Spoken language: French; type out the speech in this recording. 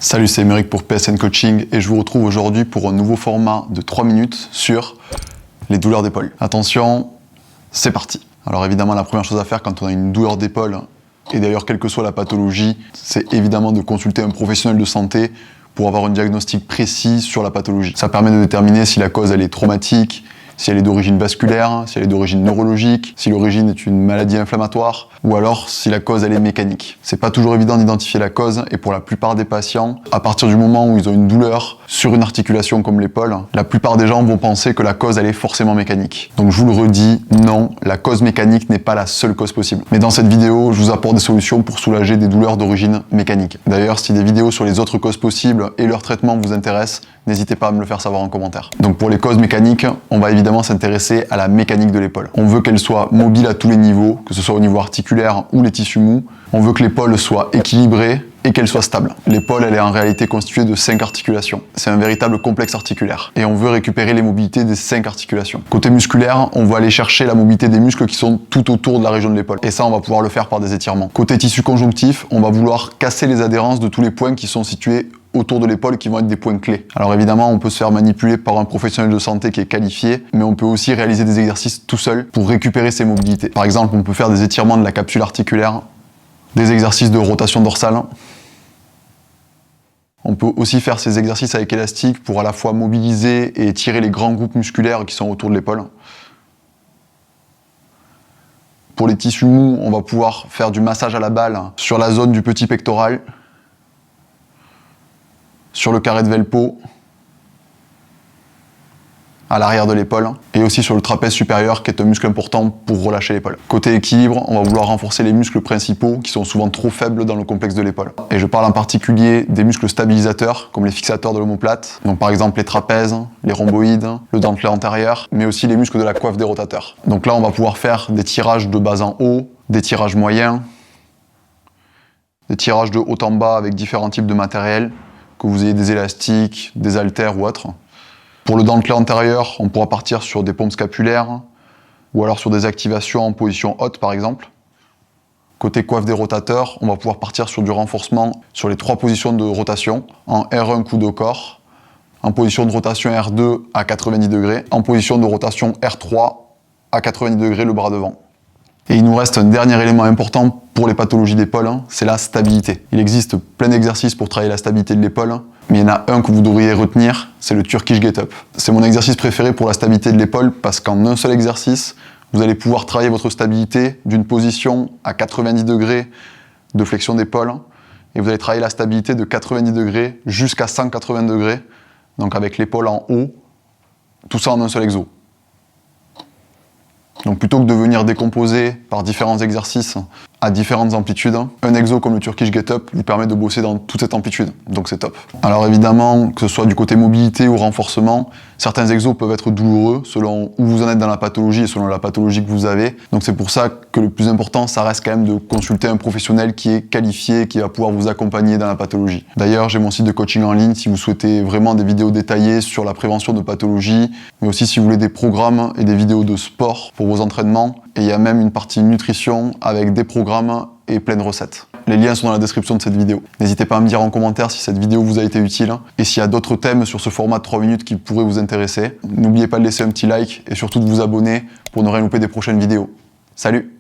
Salut, c'est Émeric pour PSN Coaching et je vous retrouve aujourd'hui pour un nouveau format de 3 minutes sur les douleurs d'épaule. Attention, c'est parti. Alors évidemment, la première chose à faire quand on a une douleur d'épaule, et d'ailleurs quelle que soit la pathologie, c'est évidemment de consulter un professionnel de santé pour avoir un diagnostic précis sur la pathologie. Ça permet de déterminer si la cause elle est traumatique, si elle est d'origine vasculaire, si elle est d'origine neurologique, si l'origine est une maladie inflammatoire, ou alors si la cause elle est mécanique. C'est pas toujours évident d'identifier la cause, et pour la plupart des patients, à partir du moment où ils ont une douleur sur une articulation comme l'épaule, la plupart des gens vont penser que la cause elle est forcément mécanique. Donc je vous le redis, non, la cause mécanique n'est pas la seule cause possible. Mais dans cette vidéo, je vous apporte des solutions pour soulager des douleurs d'origine mécanique. D'ailleurs, si des vidéos sur les autres causes possibles et leur traitement vous intéressent, n'hésitez pas à me le faire savoir en commentaire. Donc pour les causes mécaniques, on va évidemment s'intéresser à la mécanique de l'épaule. On veut qu'elle soit mobile à tous les niveaux, que ce soit au niveau articulaire ou les tissus mous. On veut que l'épaule soit équilibrée et qu'elle soit stable. L'épaule, elle est en réalité constituée de 5 articulations. C'est un véritable complexe articulaire. Et on veut récupérer les mobilités des 5 articulations. Côté musculaire, on va aller chercher la mobilité des muscles qui sont tout autour de la région de l'épaule. Et ça, on va pouvoir le faire par des étirements. Côté tissu conjonctif, on va vouloir casser les adhérences de tous les points qui sont situés autour de l'épaule qui vont être des points clés. Alors évidemment, on peut se faire manipuler par un professionnel de santé qui est qualifié, mais on peut aussi réaliser des exercices tout seul pour récupérer ces mobilités. Par exemple, on peut faire des étirements de la capsule articulaire, des exercices de rotation dorsale. On peut aussi faire ces exercices avec élastique pour à la fois mobiliser et étirer les grands groupes musculaires qui sont autour de l'épaule. Pour les tissus mous, on va pouvoir faire du massage à la balle sur la zone du petit pectoral, sur le carré de Velpo, à l'arrière de l'épaule, et aussi sur le trapèze supérieur qui est un muscle important pour relâcher l'épaule. Côté équilibre, on va vouloir renforcer les muscles principaux qui sont souvent trop faibles dans le complexe de l'épaule. Et je parle en particulier des muscles stabilisateurs comme les fixateurs de l'omoplate, donc par exemple les trapèzes, les rhomboïdes, le dentelé antérieur, mais aussi les muscles de la coiffe des rotateurs. Donc là on va pouvoir faire des tirages de bas en haut, des tirages moyens, des tirages de haut en bas avec différents types de matériel, que vous ayez des élastiques, des haltères ou autres. Pour le dentelé antérieur, on pourra partir sur des pompes scapulaires ou alors sur des activations en position haute par exemple. Côté coiffe des rotateurs, on va pouvoir partir sur du renforcement sur les 3 positions de rotation, en R1 coude au corps, en position de rotation R2 à 90 degrés, en position de rotation R3 à 90 degrés le bras devant. Et il nous reste un dernier élément important pour les pathologies d'épaule, c'est la stabilité. Il existe plein d'exercices pour travailler la stabilité de l'épaule, mais il y en a un que vous devriez retenir, c'est le Turkish Get-Up. C'est mon exercice préféré pour la stabilité de l'épaule parce qu'en un seul exercice, vous allez pouvoir travailler votre stabilité d'une position à 90 degrés de flexion d'épaule, et vous allez travailler la stabilité de 90 degrés jusqu'à 180 degrés, donc avec l'épaule en haut, tout ça en un seul exo. Donc plutôt que de venir décomposer par différents exercices à différentes amplitudes, un exo comme le Turkish Get-Up vous permet de bosser dans toute cette amplitude, donc c'est top. Alors évidemment, que ce soit du côté mobilité ou renforcement, certains exos peuvent être douloureux selon où vous en êtes dans la pathologie et selon la pathologie que vous avez. Donc c'est pour ça que le plus important, ça reste quand même de consulter un professionnel qui est qualifié, qui va pouvoir vous accompagner dans la pathologie. D'ailleurs, j'ai mon site de coaching en ligne si vous souhaitez vraiment des vidéos détaillées sur la prévention de pathologies, mais aussi si vous voulez des programmes et des vidéos de sport pour vos entraînements. Et il y a même une partie nutrition avec des programmes et plein de recettes. Les liens sont dans la description de cette vidéo. N'hésitez pas à me dire en commentaire si cette vidéo vous a été utile et s'il y a d'autres thèmes sur ce format de 3 minutes qui pourraient vous intéresser. N'oubliez pas de laisser un petit like et surtout de vous abonner pour ne rien louper des prochaines vidéos. Salut!